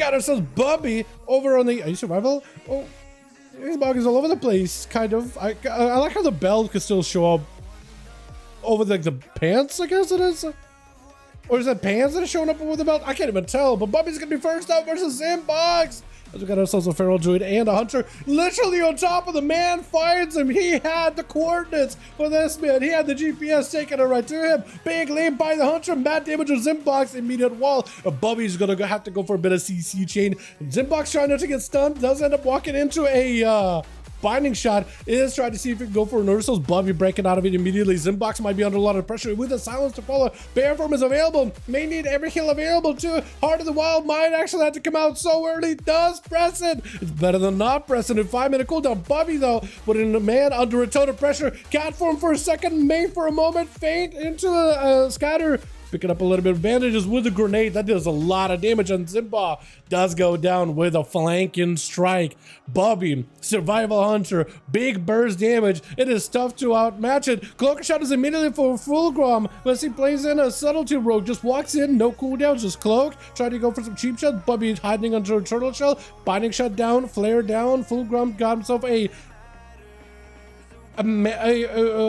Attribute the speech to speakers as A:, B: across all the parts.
A: got ourselves Bubby over on the survival. Oh, his bug is all over the place, kind of. I like how the belt could still show up over like the pants, I guess it is. Or is it pants that are showing up over the belt? I can't even tell. But Bubby's gonna be first out versus Inbox. As we got ourselves a feral druid and a hunter literally on top of the man, finds him. He had the coordinates for this man. He had the GPS taking it right to him. Big lead by the hunter. Mad damage on Zimbox. Immediate wall. Bubby's gonna have to go for a bit of CC chain. Zimbox trying not to get stunned. Does end up walking into a binding shot. Is trying to see if he can go for an Ursul's. Bubby breaking out of it immediately. Zimbox might be under a lot of pressure with the silence to follow. Bear form is available. May need every heal available too. Heart of the Wild might actually have to come out so early. Does press it. It's better than not pressing in 5-minute cooldown. Bubby though, putting the man under a ton of pressure. Cat form for a second. May for a moment. Faint into the scatter. Picking up a little bit of bandages with a grenade. That does a lot of damage, and Zimba does go down with a flanking strike. Bubby, survival hunter, big burst damage. It is tough to outmatch it. Cloak shot is immediately for Fulgrim. As he plays in a subtlety rogue, just walks in, no cooldowns, just cloak. Trying to go for some cheap shot. Bubby hiding under a turtle shell. Binding shot down, flare down. Fulgrim got himself a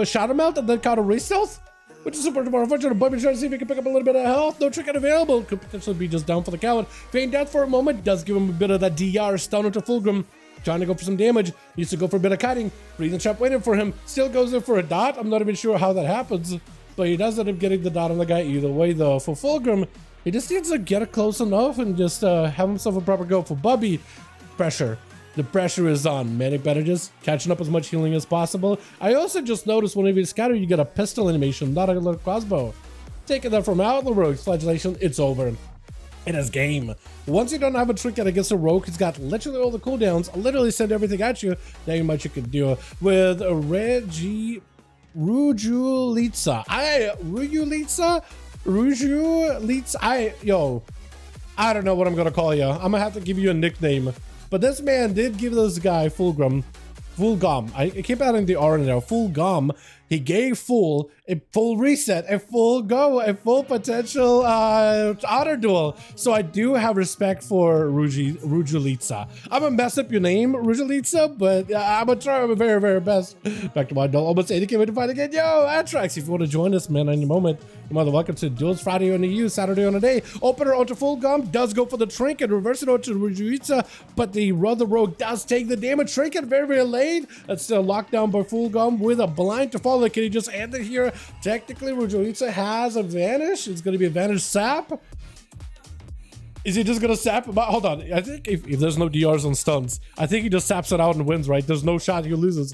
A: shadow melt and then caught a re-stealth. Which is super unfortunate. Bubby trying to see if he can pick up a little bit of health. No trinket available. Could potentially be just down for the count. Feign death for a moment. Does give him a bit of that DR stun into Fulgrim. Trying to go for some damage. Used to go for a bit of cutting. Breathing trap waiting for him. Still goes in for a dot. I'm not even sure how that happens. But he does end up getting the dot on the guy either way though. For Fulgrim, he just needs to get it close enough and just have himself a proper go. For Bubby, pressure. The pressure is on. Manic bandages, catching up as much healing as possible. I also just noticed whenever you scatter, you get a pistol animation, not a little crossbow. Taking that from Outlaw rogue, flagellation, it's over. It is game. Once you don't have a trinket against a rogue, he's got literally all the cooldowns, literally send everything at you. That much you can do with a Rujulitsa. I don't know what I'm gonna call you. I'm gonna have to give you a nickname. But this man did give this guy Fulgrim. I keep adding the R in there. Fulgrim. He gave Full a full reset, a full go, a full potential honor duel. So I do have respect for Rujulitsa. I'm gonna mess up your name, Rujulitsa, but I'm gonna try my very, very best. Back to my duel. Almost 80, can't wait to fight again. Yo, Atrax, if you want to join us, man, any moment, you're more than welcome to Duels Friday on the U, Saturday on the day. Opener onto Fulgrim, does go for the trinket, reverse it onto Rujulitsa, but the rogue does take the damage. Trinket very, very late. That's still locked down by Fulgrim with a blind to follow. Can he just end it here? Technically, Rujulitsa has a vanish. It's going to be a vanish sap. Is he just going to sap? Hold on. I think if there's no DRs on stuns, I think he just saps it out and wins, right? There's no shot he loses.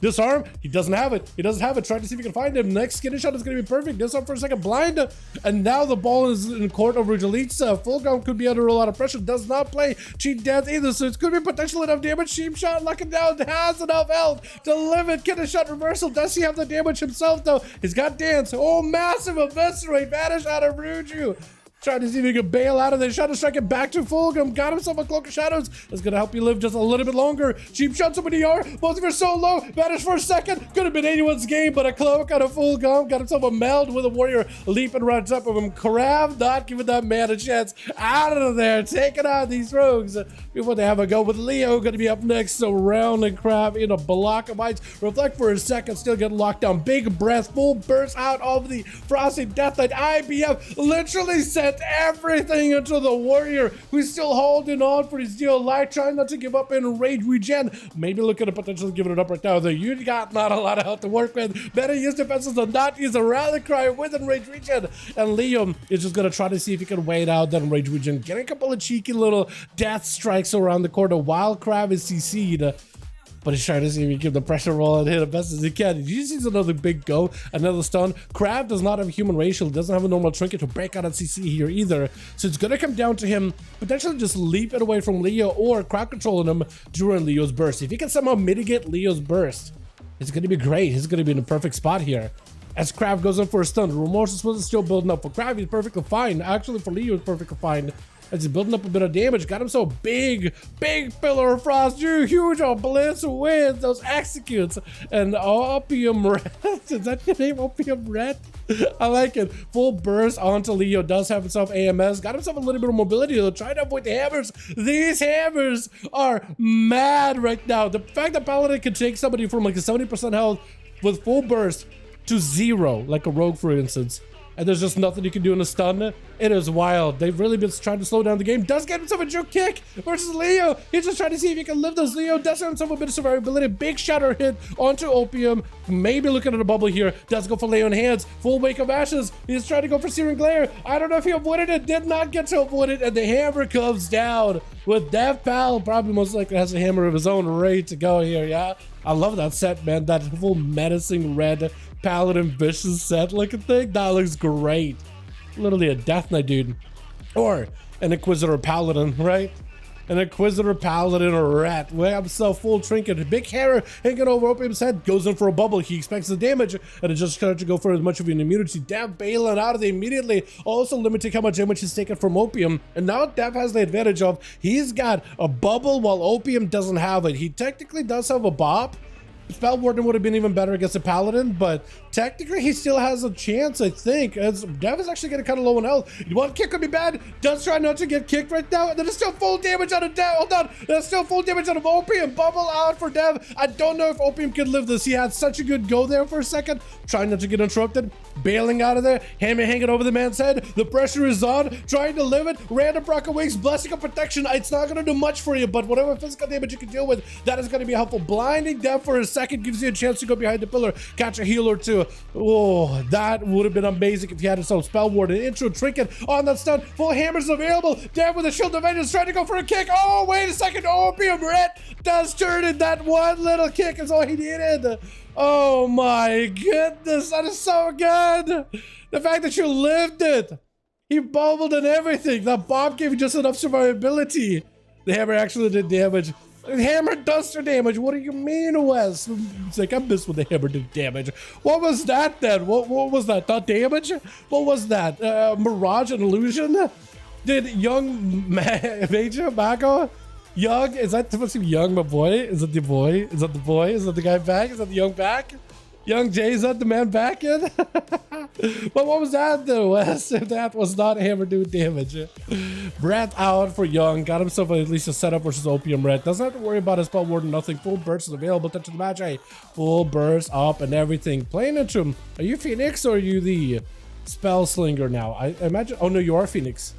A: Disarm, he doesn't have it. He doesn't have it. Trying to see if he can find him. Next skinny shot is going to be perfect. Disarm for a second, blind. And now the ball is in court of Rujulitsa. Fulgrim could be under a lot of pressure. Does not play cheat death either. So it could be potential enough damage. Cheap shot, locking down. Has enough health to limit. Get a shot reversal. Does he have the damage himself though? He's got dance. Oh, massive eviscerate. Vanish out of Ruju. Trying to see if he can bail out of the Shadow Strike and back to Fulgrim. Got himself a Cloak of Shadows. It's going to help you live just a little bit longer. Cheap shots of an ER. Both of you are so low. Vanish for a second. Could have been anyone's game, but a Cloak out of Fulgrim. Got himself a meld with a warrior leaping right on top of him. Krav not giving that man a chance. Out of there. Taking out these rogues before they have a go with Leo. Going to be up next. So round and Krav in a block of ice. Reflect for a second. Still get locked down. Big breath. Full burst out of the Frosty Deathlight. IBF literally sent everything into the warrior who's still holding on for his deal life, trying not to give up in rage regen. Maybe look at a potential giving it up right now. You got not a lot of health to work with. Better use defenses than not use a rally cry with enrage regen. And Liam is just gonna try to see if he can wait out that enrage regen, getting a couple of cheeky little death strikes around the corner while Krav is CC'd. But he's trying to see if he can keep the pressure roll and hit it best as he can. Did you see another big go? Another stun. Krav does not have a human racial. Doesn't have a normal trinket to break out at CC here either. So it's going to come down to him potentially just leap it away from Leo or crowd controlling him during Leo's burst. If he can somehow mitigate Leo's burst, it's going to be great. He's going to be in a perfect spot here. As Krav goes in for a stun, Remorse is still building up. For Krav, he's perfectly fine. Actually, for Leo, it's perfectly fine. as he's building up a bit of damage. Got himself big Pillar of Frost, huge Blitz wins those executes. And Opium Rat, is that your name, Opium Rat? I like it. Full burst onto Leo, does have himself AMS, got himself a little bit of mobility though, trying to avoid the hammers. These hammers are mad right now. The fact that Paladin can take somebody from like a 70% health with full burst to 0, like a rogue for instance, and there's just nothing you can do in a stun. It is wild. They've really been trying to slow down the game. Does get himself a juke kick versus Leo. He's just trying to see if he can live this. Leo does have himself a bit of survivability. Big shatter hit onto Opium. Maybe looking at a bubble here. Does go for Leo in hands. Full Wake of Ashes. He's trying to go for Searing Glare. I don't know if he avoided it. Did not get to avoid it. And the hammer comes down with Dev Pal. Probably most likely has a hammer of his own ready to go here. Yeah. I love that set, man. That full menacing red Paladin vicious set looking thing. That looks great. Literally a Death Knight, dude. Or an Inquisitor Paladin, right? An Inquisitor Paladin or Rat. We have himself full trinket. Big hammer hanging over Opium's head. Goes in for a bubble. He expects the damage. And it just tries to go for as much of an immunity. Dev bailing out of it immediately. Also limiting how much damage he's taken from Opium. And now Dev has the advantage of he's got a bubble while Opium doesn't have it. He technically does have a bop. Spell Warden would have been even better against a Paladin, but technically he still has a chance, I think, as Dev is actually getting kind of low on health. One kick could be bad. Does try not to get kicked right now, and then it's still full damage out of Dev. Hold on, there's still full damage out of Opium. Bubble out for Dev. I don't know if Opium can live this. He had such a good go there for a second, trying not to get interrupted, bailing out of there, hammer hanging over the man's head. The pressure is on, trying to live it. Random Rock Awakes, Blessing of Protection. It's not going to do much for you, but whatever physical damage you can deal with, that is going to be helpful. Blinding Dev for a second gives you a chance to go behind the pillar, catch a heal or two. Oh, that would have been amazing if you had some Spell Ward, an intro trinket on that stun. Full hammers available. Dev with a Shield of Vengeance trying to go for a kick. Oh, wait a second. Opium Rat does turn in. That one little kick is all he needed. Oh my goodness, that is so good. The fact that you lived it. He bubbled and everything. That bomb gave you just enough survivability. The hammer actually did damage. Hammer duster damage. What do you mean, Wes? It's like I missed when the hammer did damage. What was that then? What was that? Not damage? What was that? Mirage and Illusion? Did young Major Mago? Young? Is that supposed to be young, my boy? Is it the boy? Is that the boy? Is that the guy back? Is that the young back? Young Jay, is that the man back in? But what was that though, Wes? If that was not hammer doing damage. Brett out for Young. Got himself at least a setup versus Opium Red. Doesn't have to worry about his Spell Warden, nothing. Full burst is available. Touch of the match. Hey, full burst up and everything. Playing into him. Are you Phoenix or are you the Spell Slinger now? I imagine. Oh no, you are Phoenix.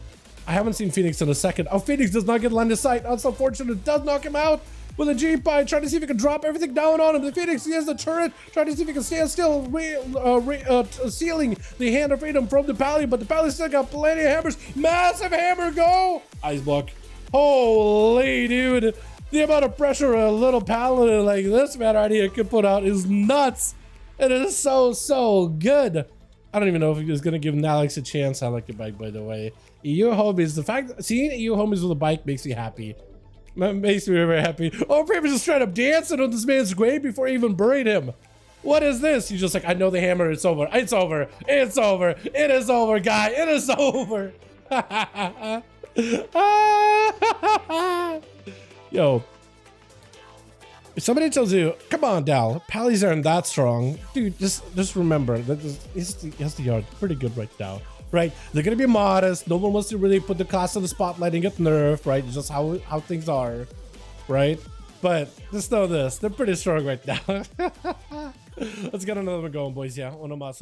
A: I haven't seen Phoenix in a second. Oh, Phoenix does not get line of sight. That's unfortunate. It does knock him out with a G-Pie, trying to see if he can drop everything down on him. The Phoenix, he has the turret, trying to see if he can stand still, sealing the Hand of Freedom from the Pally, but the Pally still got plenty of hammers. Massive hammer go! Ice block. Holy dude. The amount of pressure a little Paladin like this man right here could put out is nuts. It is so good. I don't even know if he was going to give Nalix a chance. I like the bike, by the way. EU homies, the fact that seeing EU homies with a bike makes me happy. That makes me very happy. Oh, Brave is just straight up dancing on this man's grave before he even buried him. What is this? He's just like, I know the hammer, it's over. It's over. It's over. It is over, guy. It is over. Yo. If somebody tells you, come on, Dal, Pallies aren't that strong, dude, just remember that he's the yard pretty good right now, right? They're gonna be modest. No one wants to really put the cost of the spotlight and get nerfed, right? It's just how things are, right? But just know this, they're pretty strong right now. Let's get another one going, boys. Yeah, uno más.